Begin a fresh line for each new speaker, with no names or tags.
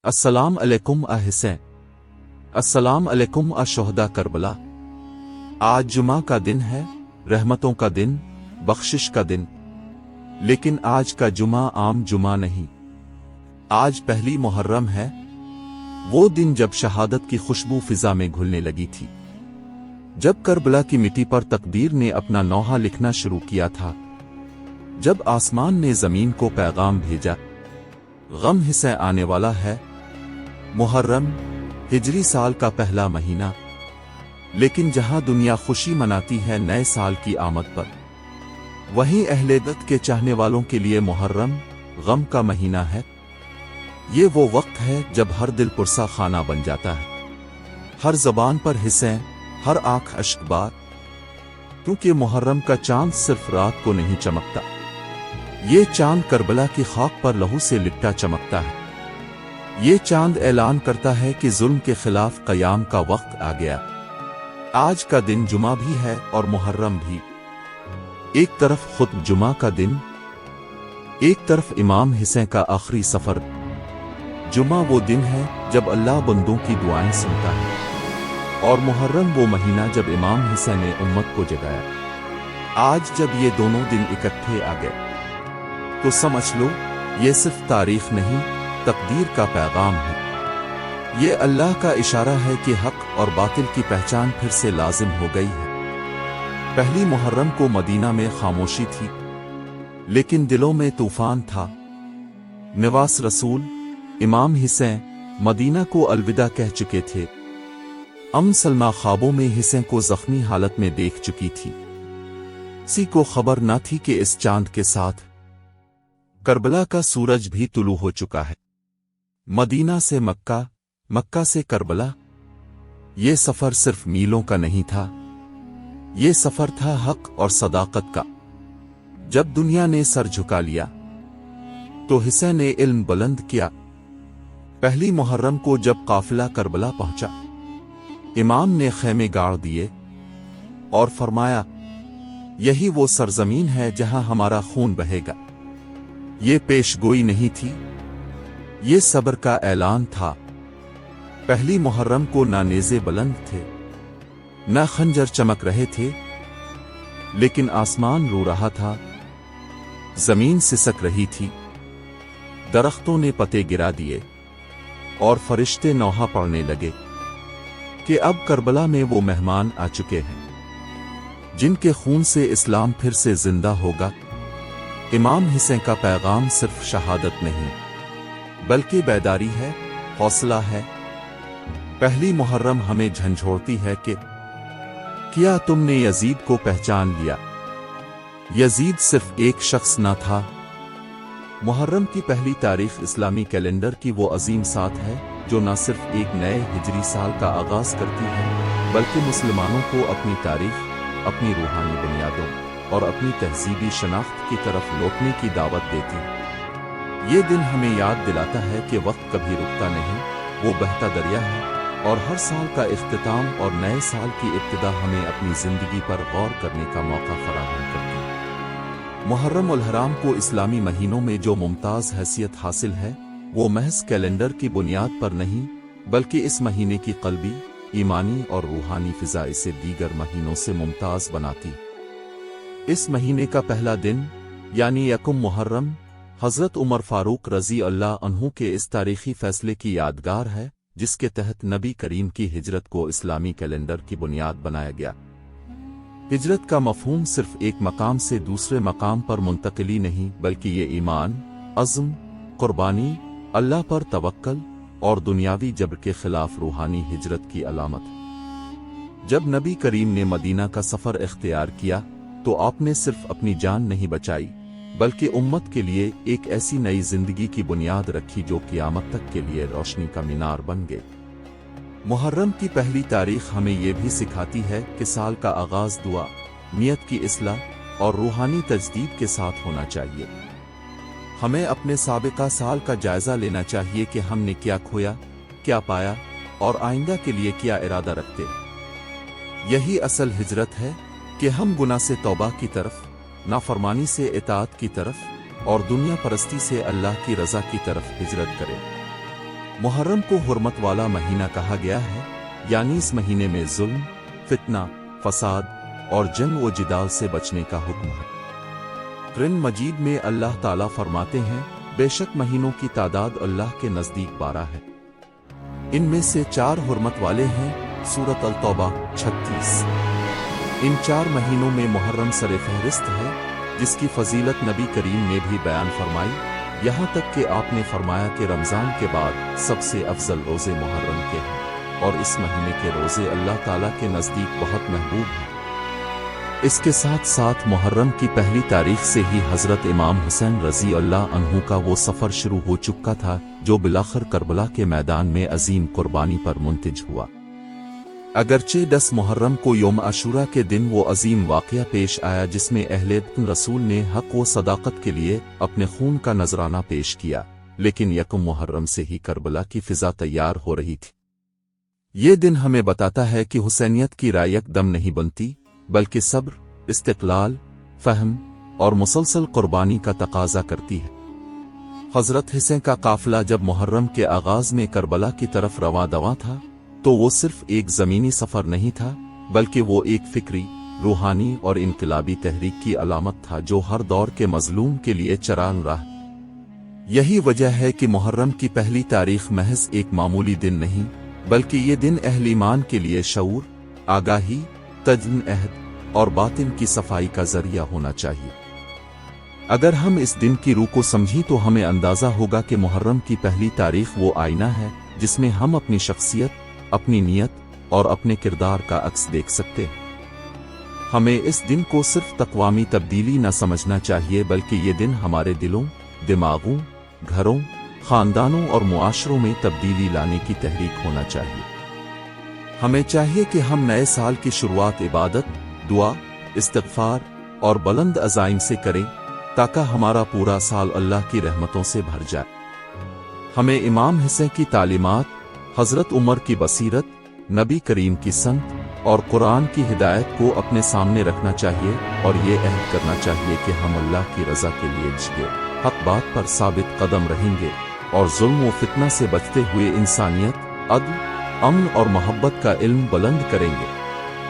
السلام علیکم حسین، السلام علیکم شہداء کربلا۔ آج جمعہ کا دن ہے، رحمتوں کا دن، بخشش کا دن۔ لیکن آج کا جمعہ عام جمعہ نہیں، آج پہلی محرم ہے، وہ دن جب شہادت کی خوشبو فضا میں گھلنے لگی تھی، جب کربلا کی مٹی پر تقدیر نے اپنا نوحہ لکھنا شروع کیا تھا، جب آسمان نے زمین کو پیغام بھیجا، غم حسین آنے والا ہے۔ محرم ہجری سال کا پہلا مہینہ، لیکن جہاں دنیا خوشی مناتی ہے نئے سال کی آمد پر، وہیں اہل دت کے چاہنے والوں کے لیے محرم غم کا مہینہ ہے۔ یہ وہ وقت ہے جب ہر دل پرسہ خانہ بن جاتا ہے، ہر زبان پر حسین، ہر آنکھ اشک بار، کیونکہ محرم کا چاند صرف رات کو نہیں چمکتا، یہ چاند کربلا کی خاک پر لہو سے لپٹا چمکتا ہے۔ یہ چاند اعلان کرتا ہے کہ ظلم کے خلاف قیام کا وقت آ گیا۔ آج کا دن جمعہ بھی ہے اور محرم بھی، ایک طرف خطب جمعہ کا دن، ایک طرف امام حسین کا آخری سفر۔ جمعہ وہ دن ہے جب اللہ بندوں کی دعائیں سنتا ہے، اور محرم وہ مہینہ جب امام حسین نے امت کو جگایا۔ آج جب یہ دونوں دن اکٹھے آ گئے تو سمجھ لو یہ صرف تاریخ نہیں، تقدیر کا پیغام ہے۔ یہ اللہ کا اشارہ ہے کہ حق اور باطل کی پہچان پھر سے لازم ہو گئی ہے۔ پہلی محرم کو مدینہ میں خاموشی تھی، لیکن دلوں میں طوفان تھا۔ نواس رسول، امام حسین مدینہ کو الوداع کہہ چکے تھے۔ سلمہ خوابوں میں حسین کو زخمی حالت میں دیکھ چکی تھی۔ کسی کو خبر نہ تھی کہ اس چاند کے ساتھ کربلا کا سورج بھی طلوع ہو چکا ہے۔ مدینہ سے مکہ، مکہ سے کربلا، یہ سفر صرف میلوں کا نہیں تھا، یہ سفر تھا حق اور صداقت کا۔ جب دنیا نے سر جھکا لیا تو حسین نے علم بلند کیا۔ پہلی محرم کو جب قافلہ کربلا پہنچا، امام نے خیمے گاڑ دیے اور فرمایا، یہی وہ سرزمین ہے جہاں ہمارا خون بہے گا۔ یہ پیش گوئی نہیں تھی، یہ صبر کا اعلان تھا۔ پہلی محرم کو نہ نیزے بلند تھے، نہ خنجر چمک رہے تھے، لیکن آسمان رو رہا تھا، زمین سسک رہی تھی، درختوں نے پتے گرا دیے، اور فرشتے نوحہ پڑھنے لگے کہ اب کربلا میں وہ مہمان آ چکے ہیں جن کے خون سے اسلام پھر سے زندہ ہوگا۔ امام حسین کا پیغام صرف شہادت نہیں، بلکہ بیداری ہے، حوصلہ ہے۔ پہلی محرم ہمیں جھنجھوڑتی ہے کہ کیا تم نے یزید کو پہچان لیا؟ یزید صرف ایک شخص نہ تھا۔ محرم کی پہلی تاریخ اسلامی کیلنڈر کی وہ عظیم سات ہے جو نہ صرف ایک نئے ہجری سال کا آغاز کرتی ہے، بلکہ مسلمانوں کو اپنی تاریخ، اپنی روحانی بنیادوں اور اپنی تہذیبی شناخت کی طرف لوٹنے کی دعوت دیتی ہے۔ یہ دن ہمیں یاد دلاتا ہے کہ وقت کبھی رکتا نہیں، وہ بہتا دریا ہے، اور ہر سال کا اختتام اور نئے سال کی ابتدا ہمیں اپنی زندگی پر غور کرنے کا موقع فراہم کرتی ہے۔ محرم الحرام کو اسلامی مہینوں میں جو ممتاز حیثیت حاصل ہے، وہ محض کیلنڈر کی بنیاد پر نہیں، بلکہ اس مہینے کی قلبی، ایمانی اور روحانی فضا اسے دیگر مہینوں سے ممتاز بناتی۔ اس مہینے کا پہلا دن یعنی یکم محرم حضرت عمر فاروق رضی اللہ عنہ کے اس تاریخی فیصلے کی یادگار ہے جس کے تحت نبی کریم کی ہجرت کو اسلامی کیلنڈر کی بنیاد بنایا گیا۔ ہجرت کا مفہوم صرف ایک مقام سے دوسرے مقام پر منتقلی نہیں، بلکہ یہ ایمان، عزم، قربانی، اللہ پر توکل اور دنیاوی جبر کے خلاف روحانی ہجرت کی علامت ہے۔ جب نبی کریم نے مدینہ کا سفر اختیار کیا تو آپ نے صرف اپنی جان نہیں بچائی، بلکہ امت کے لیے ایک ایسی نئی زندگی کی بنیاد رکھی جو قیامت تک کے لیے روشنی کا مینار بن گئی۔ محرم کی پہلی تاریخ ہمیں یہ بھی سکھاتی ہے کہ سال کا آغاز دعا، نیت کی اصلاح اور روحانی تجدید کے ساتھ ہونا چاہیے۔ ہمیں اپنے سابقہ سال کا جائزہ لینا چاہیے کہ ہم نے کیا کھویا، کیا پایا، اور آئندہ کے لیے کیا ارادہ رکھتے۔ یہی اصل ہجرت ہے کہ ہم گناہ سے توبہ کی طرف، نافرمانی سے اطاعت کی طرف، اور دنیا پرستی سے اللہ کی رضا کی طرف ہجرت کریں۔ محرم کو حرمت والا مہینہ کہا گیا ہے، یعنی اس مہینے میں ظلم، فتنہ، فساد اور جنگ و جدال سے بچنے کا حکم ہے۔ قرآن مجید میں اللہ تعالیٰ فرماتے ہیں، بے شک مہینوں کی تعداد اللہ کے نزدیک 12 ہے، ان میں سے 4 حرمت والے ہیں۔ سورۃ التوبہ 36۔ ان 4 مہینوں میں محرم سر فہرست ہے، جس کی فضیلت نبی کریم نے بھی بیان فرمائی، یہاں تک کہ آپ نے فرمایا کہ رمضان کے بعد سب سے افضل روزے محرم کے ہیں، اور اس مہینے کے روزے اللہ تعالیٰ کے نزدیک بہت محبوب ہیں۔ اس کے ساتھ ساتھ محرم کی پہلی تاریخ سے ہی حضرت امام حسین رضی اللہ عنہ کا وہ سفر شروع ہو چکا تھا جو بالآخر کربلا کے میدان میں عظیم قربانی پر منتج ہوا۔ اگرچہ 10 محرم کو یوم عاشورہ کے دن وہ عظیم واقعہ پیش آیا جس میں اہل رسول نے حق و صداقت کے لیے اپنے خون کا نذرانہ پیش کیا، لیکن یکم محرم سے ہی کربلا کی فضا تیار ہو رہی تھی۔ یہ دن ہمیں بتاتا ہے کہ حسینیت کی رائے یک دم نہیں بنتی، بلکہ صبر، استقلال، فہم اور مسلسل قربانی کا تقاضا کرتی ہے۔ حضرت حسین کا قافلہ جب محرم کے آغاز میں کربلا کی طرف رواں دواں تھا تو وہ صرف ایک زمینی سفر نہیں تھا، بلکہ وہ ایک فکری، روحانی اور انقلابی تحریک کی علامت تھا جو ہر دور کے مظلوم کے لیے چراغ رہا۔ یہی وجہ ہے کہ محرم کی پہلی تاریخ محض ایک معمولی دن نہیں، بلکہ یہ دن اہل ایمان کے لیے شعور، آگاہی، تجدید عہد اور باطن کی صفائی کا ذریعہ ہونا چاہیے۔ اگر ہم اس دن کی روح کو سمجھیں تو ہمیں اندازہ ہوگا کہ محرم کی پہلی تاریخ وہ آئینہ ہے جس میں ہم اپنی شخصیت، اپنی نیت اور اپنے کردار کا عکس دیکھ سکتے ہیں۔ ہمیں اس دن کو صرف تقوامی تبدیلی نہ سمجھنا چاہیے، بلکہ یہ دن ہمارے دلوں، دماغوں، گھروں، خاندانوں اور معاشروں میں تبدیلی لانے کی تحریک ہونا چاہیے۔ ہمیں چاہیے کہ ہم نئے سال کی شروعات عبادت، دعا، استغفار اور بلند عزائم سے کریں تاکہ ہمارا پورا سال اللہ کی رحمتوں سے بھر جائے۔ ہمیں امام حسین کی تعلیمات، حضرت عمر کی بصیرت، نبی کریم کی سنت اور قرآن کی ہدایت کو اپنے سامنے رکھنا چاہیے اور یہ عہد کرنا چاہیے کہ ہم اللہ کی رضا کے لیے جیے، حق بات پر ثابت قدم رہیں گے اور ظلم و فتنہ سے بچتے ہوئے انسانیت، عدل، امن اور محبت کا علم بلند کریں گے۔